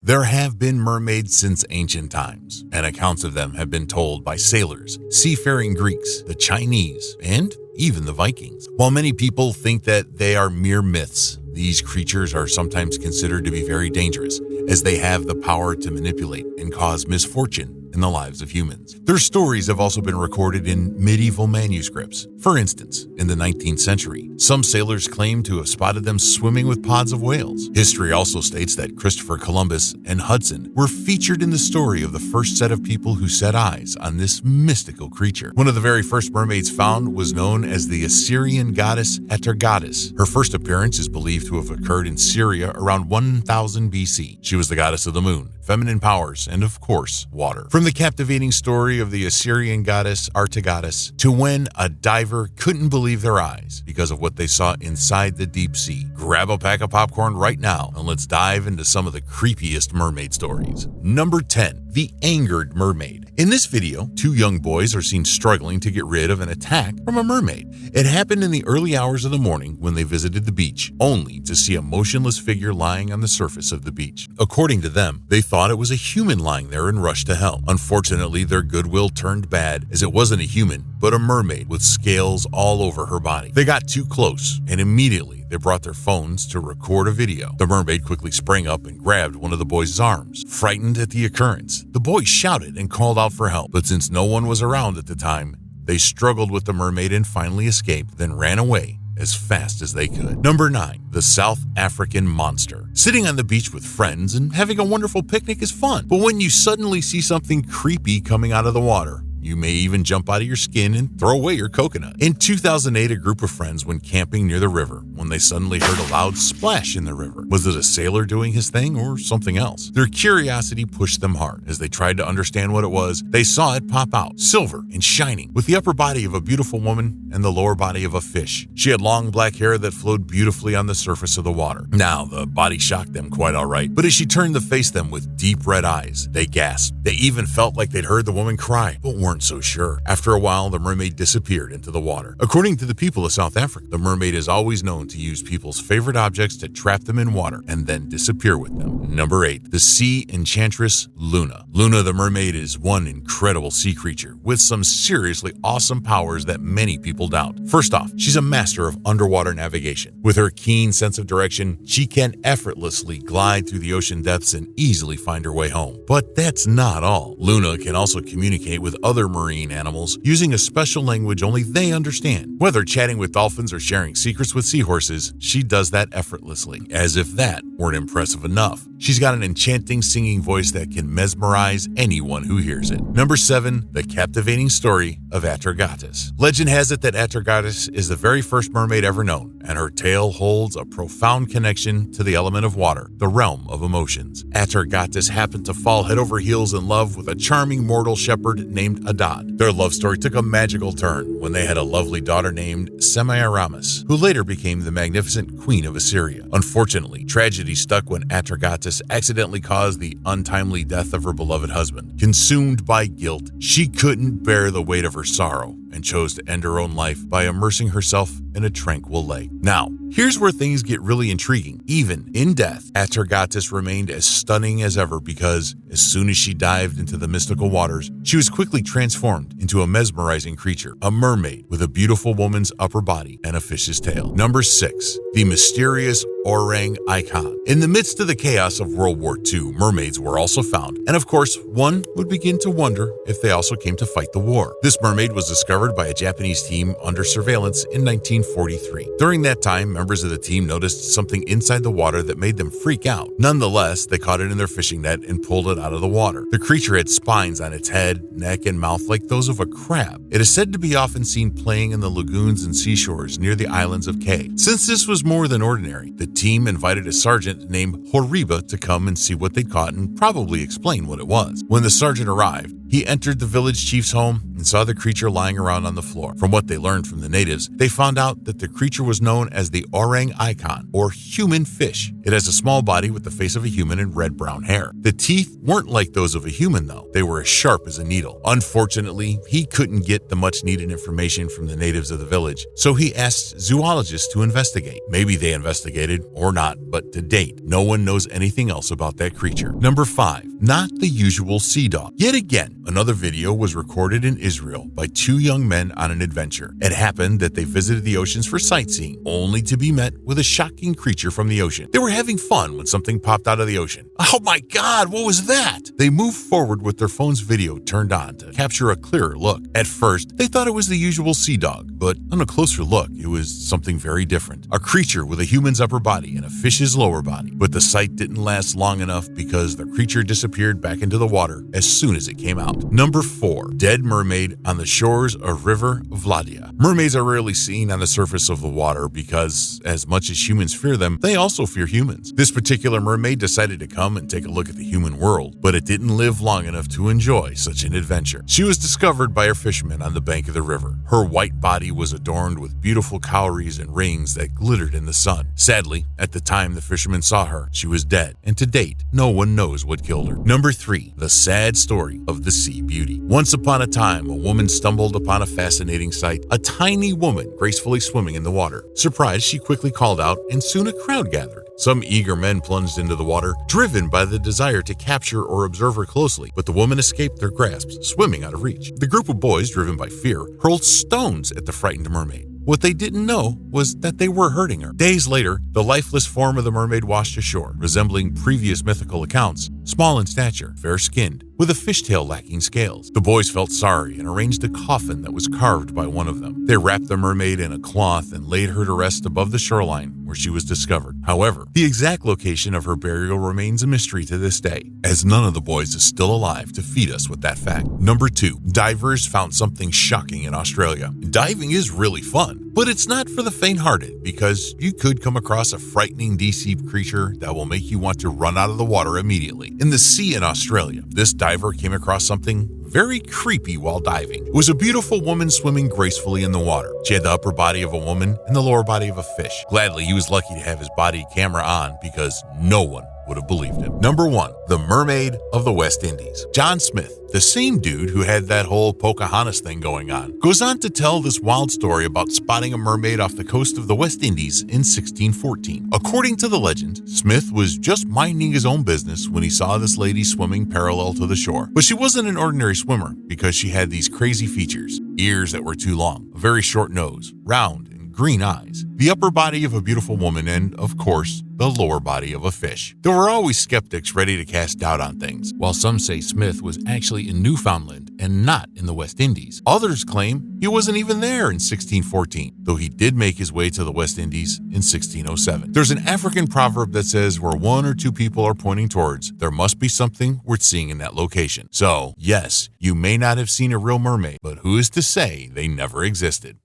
There have been mermaids since ancient times, and accounts of them have been told by sailors, seafaring Greeks, the Chinese, and even the Vikings. While many people think that they are mere myths, these creatures are sometimes considered to be very dangerous, as they have the power to manipulate and cause misfortune in the lives of humans. Their stories have also been recorded in medieval manuscripts. For instance, in the 19th century, some sailors claim to have spotted them swimming with pods of whales. History also states that Christopher Columbus and Hudson were featured in the story of the first set of people who set eyes on this mystical creature. One of the very first mermaids found was known as the Assyrian goddess Atargatis. Her first appearance is believed to have occurred in Syria around 1000 BC. She was the goddess of the moon, feminine powers, and of course, water. From the captivating story of the Assyrian goddess Atargatis to when a diver couldn't believe their eyes because of what they saw inside the deep sea. Grab a pack of popcorn right now and let's dive into some of the creepiest mermaid stories. Number 10. The Angered Mermaid. In this video, two young boys are seen struggling to get rid of an attack from a mermaid. It happened in the early hours of the morning when they visited the beach, only to see a motionless figure lying on the surface of the beach. According to them, they thought it was a human lying there and rushed to help. Unfortunately, their goodwill turned bad, as it wasn't a human, but a mermaid with scales all over her body. They got too close, and immediately they brought their phones to record a video. The mermaid quickly sprang up and grabbed one of the boys' arms. Frightened at the occurrence, the boys shouted and called out for help, but since no one was around at the time, they struggled with the mermaid and finally escaped, then ran away as fast as they could. Number 9. The South African Monster. Sitting on the beach with friends and having a wonderful picnic is fun, but when you suddenly see something creepy coming out of the water, you may even jump out of your skin and throw away your coconut. In 2008, a group of friends went camping near the river when they suddenly heard a loud splash in the river. Was it a sailor doing his thing or something else? Their curiosity pushed them hard. As they tried to understand what it was, they saw it pop out, silver and shining, with the upper body of a beautiful woman and the lower body of a fish. She had long black hair that flowed beautifully on the surface of the water. Now, the body shocked them quite all right, but as she turned to face them with deep red eyes, they gasped. They even felt like they'd heard the woman cry, but weren't so sure. After a while, the mermaid disappeared into the water. According to the people of South Africa, the mermaid is always known to use people's favorite objects to trap them in water and then disappear with them. Number 8. The Sea Enchantress Luna. Luna the mermaid is one incredible sea creature with some seriously awesome powers that many people doubt. First off, she's a master of underwater navigation. With her keen sense of direction, she can effortlessly glide through the ocean depths and easily find her way home. But that's not all. Luna can also communicate with other marine animals using a special language only they understand. Whether chatting with dolphins or sharing secrets with seahorses, she does that effortlessly. As if that weren't impressive enough, she's got an enchanting singing voice that can mesmerize anyone who hears it. Number 7. The captivating story of Atargatis. Legend has it that Atargatis is the very first mermaid ever known, and her tale holds a profound connection to the element of water, the realm of emotions. Atargatis happened to fall head over heels in love with a charming mortal shepherd named Adad. Their love story took a magical turn when they had a lovely daughter named Semiramis, who later became the magnificent queen of Assyria. Unfortunately, tragedy struck when Atargatis accidentally caused the untimely death of her beloved husband. Consumed by guilt, she couldn't bear the weight of her sorrow and chose to end her own life by immersing herself in a tranquil lake. Now, here's where things get really intriguing. Even in death, Atargatis remained as stunning as ever because as soon as she dived into the mystical waters, she was quickly transformed into a mesmerizing creature, a mermaid with a beautiful woman's upper body and a fish's tail. Number 6. The mysterious orang icon. In the midst of the chaos of World War II, mermaids were also found, and of course, one would begin to wonder if they also came to fight the war. This mermaid was discovered by a Japanese team under surveillance in 1943. During that time, members of the team noticed something inside the water that made them freak out. Nonetheless, they caught it in their fishing net and pulled it out of the water. The creature had spines on its head, neck, and mouth like those of a crab. It is said to be often seen playing in the lagoons and seashores near the islands of Kay. Since this was more than ordinary, the team invited a sergeant named Horiba to come and see what they caught and probably explain what it was. When the sergeant arrived, He entered the village chief's home and saw the creature lying around on the floor. From what they learned from the natives, they found out that the creature was known as the orang icon, or human fish. It has a small body with the face of a human and red-brown hair. The teeth weren't like those of a human, though. They were as sharp as a needle. Unfortunately, he couldn't get the much-needed information from the natives of the village, so he asked zoologists to investigate. Maybe they investigated or not, but to date, no one knows anything else about that creature. Number 5. Not the usual sea dog. Yet again, another video was recorded in Israel by 2 young men on an adventure. It happened that they visited the oceans for sightseeing, only to be met with a shocking creature from the ocean. They were having fun when something popped out of the ocean. Oh my God, what was that? They moved forward with their phone's video turned on to capture a clearer look. At first, they thought it was the usual sea dog, but on a closer look, it was something very different. A creature with a human's upper body and a fish's lower body. But the sight didn't last long enough because the creature disappeared back into the water as soon as it came out. Number 4. Dead mermaid on the shores of River Vladia. Mermaids are rarely seen on the surface of the water because, as much as humans fear them, they also fear humans. This particular mermaid decided to come and take a look at the human world, but it didn't live long enough to enjoy such an adventure. She was discovered by her fishermen on the bank of the river. Her white body was adorned with beautiful cowries and rings that glittered in the sun. Sadly, at the time the fishermen saw her, she was dead, and to date, no one knows what killed her. Number 3. The sad story of the sea beauty. Once upon a time, a woman stumbled upon a fascinating sight, a tiny woman gracefully swimming in the water. Surprised, she quickly called out, and soon a crowd gathered. Some eager men plunged into the water, driven by the desire to capture or observe her closely, but the woman escaped their grasps, swimming out of reach. The group of boys, driven by fear, hurled stones at the frightened mermaid. What they didn't know was that they were hurting her. Days later, the lifeless form of the mermaid washed ashore, resembling previous mythical accounts, small in stature, fair-skinned, with a fishtail lacking scales. The boys felt sorry and arranged a coffin that was carved by one of them. They wrapped the mermaid in a cloth and laid her to rest above the shoreline where she was discovered. However, the exact location of her burial remains a mystery to this day, as none of the boys is still alive to feed us with that fact. Number 2. Divers found something shocking in Australia. Diving is really fun, but it's not for the faint-hearted because you could come across a frightening deep sea creature that will make you want to run out of the water immediately. In the sea in Australia, this diver came across something very creepy while diving. It was a beautiful woman swimming gracefully in the water. She had the upper body of a woman and the lower body of a fish. Gladly, he was lucky to have his body camera on because no one would have believed him. Number 1. The Mermaid of the West Indies. John Smith, the same dude who had that whole Pocahontas thing going on, goes on to tell this wild story about spotting a mermaid off the coast of the West Indies in 1614. According to the legend, Smith was just minding his own business when he saw this lady swimming parallel to the shore. But she wasn't an ordinary swimmer because she had these crazy features: ears that were too long, a very short nose, round and green eyes, the upper body of a beautiful woman, and, of course, the lower body of a fish. There were always skeptics ready to cast doubt on things. While some say Smith was actually in Newfoundland and not in the West Indies, others claim he wasn't even there in 1614, though he did make his way to the West Indies in 1607. There's an African proverb that says where 1 or 2 people are pointing towards, there must be something worth seeing in that location. So, yes, you may not have seen a real mermaid, but who is to say they never existed?